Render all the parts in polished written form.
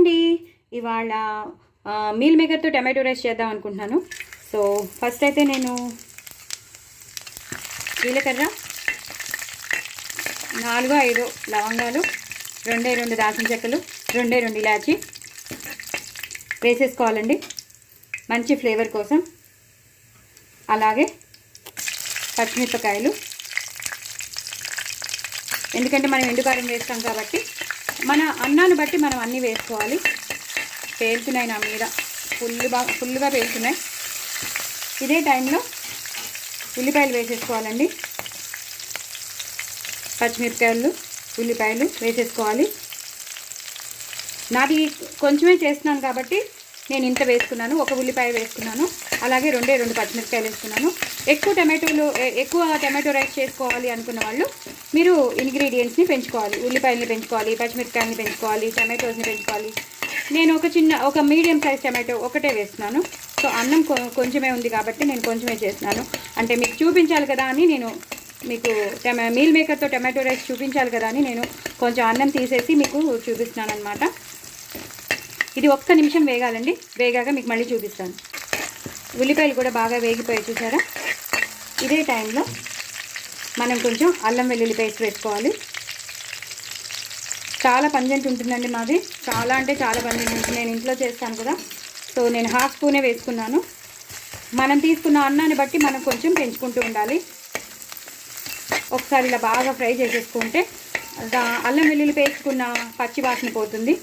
అండి. ఇవాళ meal మేకర్తో tomato rice చేద్దాం అనుకుంటున్నాను. సో ఫస్ట్ అయితే నేను జీలకర్ర 4-5 లవంగాలు, 2 దాల్చిన చెక్కలు, 2 ఇలాచి వేసేసుకోవాలండి మంచి ఫ్లేవర్ కోసం. అలాగే పచ్చిమిరపకాయలు, ఎందుకంటే మనం ఎండుకారం వేస్తాం కాబట్టి మన అన్నాన్ని బట్టి మనం అన్నీ వేసుకోవాలి. పేలుతున్నాయి నా మీద, ఫుల్గా పేలుతున్నాయి. ఇదే టైంలో ఉల్లిపాయలు వేసేసుకోవాలండి. పచ్చిమిరపకాయలు, ఉల్లిపాయలు వేసేసుకోవాలి. నాది కొంచెమే చేస్తున్నాను కాబట్టి నేను ఇంత వేసుకున్నాను. 1 ఉల్లిపాయ వేసుకున్నాను. అలాగే 2 పచ్చిమిరపకాయలు వేసుకున్నాను. ఎక్కువ టమాటో రైస్ చేసుకోవాలి అనుకున్న వాళ్ళు మీరు ఇంగ్రీడియంట్స్ని పెంచుకోవాలి. ఉల్లిపాయలని పెంచుకోవాలి, పచ్చిమిరపకాయలని పెంచుకోవాలి, టమాటోస్ని పెంచుకోవాలి. నేను ఒక మీడియం సైజ్ టమాటో ఒకటే వేస్తున్నాను. సో అన్నం కొంచెమే ఉంది కాబట్టి నేను కొంచెమే చేస్తున్నాను. అంటే మీకు చూపించాలి కదా అని నేను మీకు మీల్ మేకర్తో టమాటో రైస్ చూపించాలి కదా అని నేను కొంచెం అన్నం తీసేసి మీకు చూపిస్తున్నాను అనమాట. ఇది 1 నిమిషం వేగాలండి. వేగాక మీకు మళ్ళీ చూపిస్తాను. ఉల్లిపాయలు కూడా బాగా వేగిపోయి చూసారా. ఇదే టైంలో మనం కొంచెం అల్లం వెల్లుల్లి పేస్ట్ వేసుకోవాలి. చాలా పంజెంట్ ఉంటుందండి మాది, చాలా అంటే చాలా పంజెంట్ ఉంటుంది. నేను ఇంట్లో చేస్తాను కదా, సో నేను 1/2 స్పూనే వేసుకున్నాను. మనం తీసుకున్న అన్నాన్ని బట్టి మనం కొంచెం పెంచుకుంటూ ఉండాలి. ఒకసారి ఇలా బాగా ఫ్రై చేసేసుకుంటే అల్లం వెల్లుల్లి పేస్టుకున్న పచ్చి వాసన పోతుంది.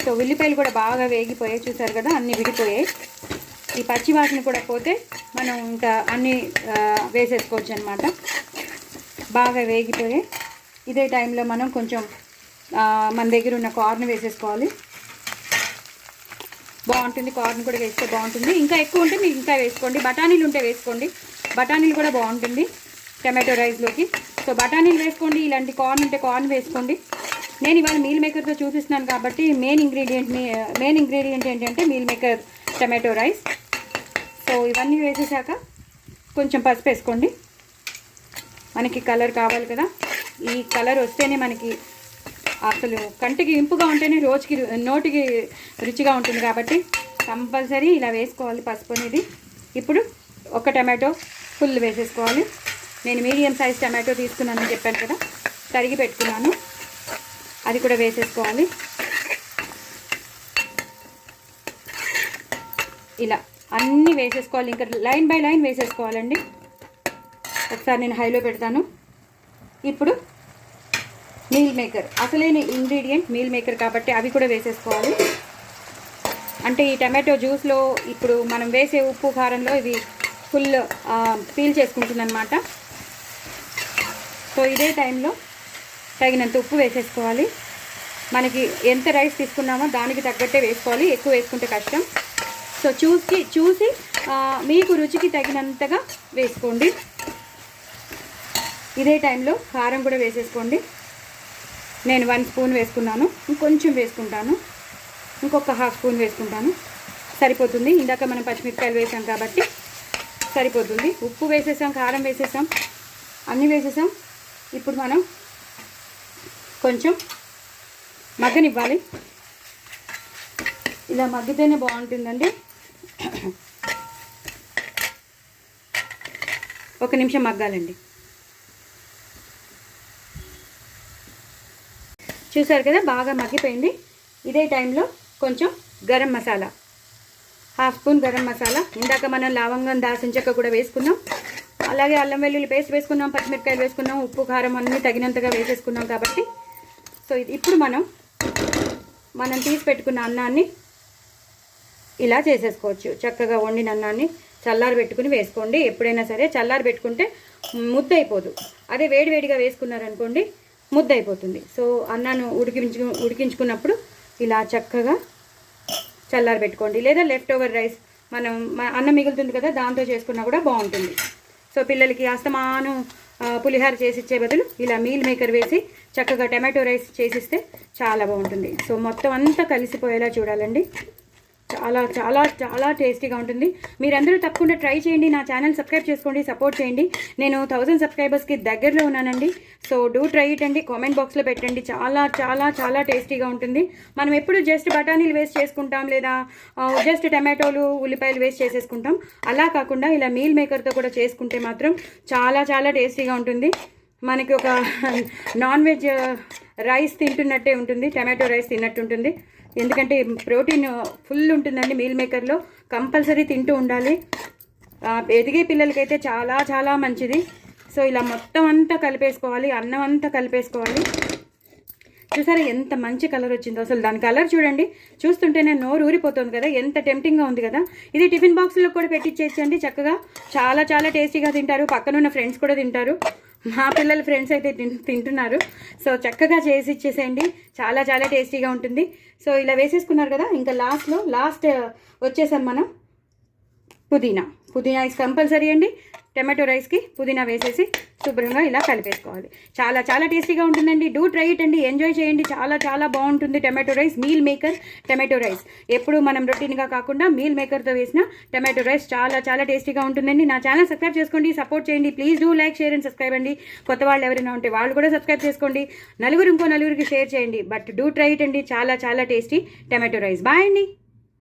సో ఉల్లిపాయలు కూడా బాగా వేగిపోయాయి చూసారు కదా, అన్నీ విడిపోయాయి. ఈ పచ్చి వాసన కూడా పోతే మనం ఇంకా అన్నీ వేసేసుకోవచ్చు అనమాట. బాగా వేగిపోయాయి. ఇదే టైంలో మనం కొంచెం మన దగ్గర ఉన్న కార్న్ వేసేసుకోవాలి. బాగుంటుంది, కార్న్ కూడా వేస్తే బాగుంటుంది. ఇంకా ఎక్కువ ఉంటే మీరు ఇంకా వేసుకోండి. బఠానీలు ఉంటే వేసుకోండి, బఠానీలు కూడా బాగుంటుంది టమాటో రైస్లోకి. సో బఠానీలు వేసుకోండి, ఇలాంటి కార్న్ ఉంటే కార్న్ వేసుకోండి. నేను ఇవాళ మీల్ మేకర్తో చూపిస్తున్నాను కాబట్టి మెయిన్ ఇంగ్రీడియంట్ ఏంటంటే meal maker tomato rice. So ఇవన్నీ వేసేసాక కొంచెం పసుపు వేసుకోండి. మనకి కలర్ కావాలి కదా, ఈ కలర్ వస్తేనే మనకి అసలు కంటికి ఇంపుగా ఉంటేనే నోటికి రుచిగా ఉంటుంది కాబట్టి కంపల్సరీ ఇలా వేసుకోవాలి పసుపు అనేది. ఇప్పుడు 1 టమాటో ఫుల్ వేసేసుకోవాలి. నేను మీడియం సైజ్ టమాటో తీసుకున్నానని చెప్పాను కదా, తరిగి పెట్టుకున్నాను, అది కూడా వేసేసుకోవాలి. ఇలా అన్నీ వేసేసుకోవాలి. ఇంకా లైన్ బై లైన్ వేసేసుకోవాలండి. ఒకసారి నేను హైలో పెడతాను. ఇప్పుడు మీల్ మేకర్, అసలైన ఇంగ్రీడియంట్ మీల్ మేకర్ కాబట్టి అవి కూడా వేసేసుకోవాలి. అంటే ఈ టమాటో జ్యూస్లో ఇప్పుడు మనం వేసే ఉప్పు కారంలో ఇది ఫుల్ పీల్ చేసుకుంటుందన్నమాట. సో ఇదే టైంలో తగినంత ఉప్పు వేసేసుకోవాలి. మనకి ఎంత రైస్ తీసుకున్నామో దానికి తగ్గట్టే వేసుకోవాలి, ఎక్కువ వేసుకుంటే కష్టం. సో చూసి మీకు రుచికి తగినంతగా వేసుకోండి. ఇదే టైంలో కారం కూడా వేసేసుకోండి. నేను 1 స్పూన్ వేసుకున్నాను, ఇంకొంచెం వేసుకుంటాను, ఇంకొక 1/2 స్పూన్ వేసుకుంటాను, సరిపోతుంది. ఇందాక మనం పచ్చిమిరపకాయలు వేసాం కాబట్టి సరిపోతుంది. ఉప్పు వేసేసాం, కారం వేసేసాం, అన్నీ వేసేసాం. ఇప్పుడు మనం కొంచెం మగ్గనివ్వాలి. ఇలా మగ్గితేనే బాగుంటుందండి. 1 నిమిషం మగ్గాలండి. చూసారు కదా, బాగా మగ్గిపోయింది. ఇదే టైంలో కొంచెం గరం మసాలా, 1/2 స్పూన్ గరం మసాలా. ఇందాక మనం లవంగం, దాల్చిన చెక్క కూడా వేసుకున్నాం, అలాగే అల్లం వెల్లుల్లి పేస్ట్ వేసుకున్నాం, పచ్చిమిరపకాయలు వేసుకున్నాం, ఉప్పు కారం అన్నీ తగినంతగా వేసేసుకున్నాం కాబట్టి. సో ఇప్పుడు మనం తీసి పెట్టుకున్న అన్నాన్ని ఇలా చేసేసుకోవచ్చు. చక్కగా వండిన అన్నాన్ని చల్లారి పెట్టుకుని వేసుకోండి. ఎప్పుడైనా సరే చల్లారి పెట్టుకుంటే ముద్ద అయిపోదు. అదే వేడివేడిగా వేసుకున్నారనుకోండి ముద్ద అయిపోతుంది. సో అన్నాన్ని ఉడికించుకున్నప్పుడు ఇలా చక్కగా చల్లారి పెట్టుకోండి. లేదా లెఫ్ట్ ఓవర్ రైస్ అన్నం మిగులుతుంది కదా, దాంతో చేసుకున్నా కూడా బాగుంటుంది. సో పిల్లలకి అస్తమానం పులిహార చేసిచ్చే బదులు ఇలా మీల్ మేకర్ వేసి చక్కగా టమాటో రైస్ చేసిస్తే చాలా బాగుంటుంది. సో మొత్తం అంతా కలిసిపోయేలా చూడాలండి. చాలా చాలా చాలా టేస్టీగా ఉంటుంది. మీరందరూ తప్పకుండా ట్రై చేయండి. నా ఛానల్ సబ్స్క్రైబ్ చేసుకోండి, సపోర్ట్ చేయండి. నేను 1000 సబ్స్క్రైబర్స్కి దగ్గరలో ఉన్నానండి. సో డూ ట్రై ఇట్ అండి. కామెంట్ బాక్స్లో పెట్టండి. చాలా చాలా చాలా టేస్టీగా ఉంటుంది. మనం ఎప్పుడు జస్ట్ బఠానీలు వేస్ట్ చేసుకుంటాం, లేదా జస్ట్ టమాటోలు ఉల్లిపాయలు వేస్ట్ చేసేసుకుంటాం. అలా కాకుండా ఇలా మీల్ మేకర్తో కూడా చేసుకుంటే మాత్రం చాలా చాలా టేస్టీగా ఉంటుంది. మనకి ఒక నాన్ వెజ్ రైస్ తింటున్నట్టే ఉంటుంది, టమాటో రైస్ తిన్నట్టు ఉంటుంది. ఎందుకంటే ప్రోటీన్ ఫుల్ ఉంటుందండి మీల్ మేకర్లో. కంపల్సరీ తింటూ ఉండాలి. ఎదిగే పిల్లలకైతే చాలా చాలా మంచిది. సో ఇలా మొత్తం అంతా కలిపేసుకోవాలి, అన్నం అంతా కలిపేసుకోవాలి. చూసారా ఎంత మంచి కలర్ వచ్చిందో. అసలు దాని కలర్ చూడండి, చూస్తుంటేనే నోరు ఊరిపోతుంది కదా, ఎంత టెంప్టింగ్గా ఉంది కదా. ఇది టిఫిన్ బాక్స్లో కూడా పెట్టించేసండి చక్కగా. చాలా చాలా టేస్టీగా తింటారు. పక్కనున్న ఫ్రెండ్స్ కూడా తింటారు. మా పిల్లల ఫ్రెండ్స్ అయితే తింటున్నారు. సో చక్కగా చేసి ఇచ్చేసేయండి, చాలా చాలా టేస్టీగా ఉంటుంది. సో ఇలా వేసేసుకున్నారు కదా, ఇంకా లాస్ట్ వచ్చేసాం మనం పుదీనా ఇస్ కంపల్సరీ అండి. టమాటో రైస్కి పుదీనా వేసేసి శుభ్రంగా ఇలా కలిపేసుకోవాలి. చాలా చాలా టేస్టీగా ఉంటుందండి. డూ ట్రై ఇట్ అండి, ఎంజాయ్ చేయండి. చాలా చాలా బాగుంటుంది tomato rice, meal maker tomato rice. ఎప్పుడు మనం రొటీన్గా కాకుండా మీల్ మేకర్తో వేసిన టమాటో రైస్ చాలా చాలా టేస్టీగా ఉంటుందండి. నా ఛానల్ సబ్స్క్రైబ్ చేసుకోండి, సపోర్ట్ చేయండి. Please do like, share and subscribe అండి. కొత్త వాళ్ళు ఎవరైనా ఉంటే వాళ్ళు కూడా సబ్స్క్రైబ్ చేసుకోండి. ఇంకో నలుగురికి షేర్ చేయండి. బట్ డూ ట్రై ఇట్ అండి, చాలా చాలా టేస్టీ టమాటో రైస్. బాయ్ అండి.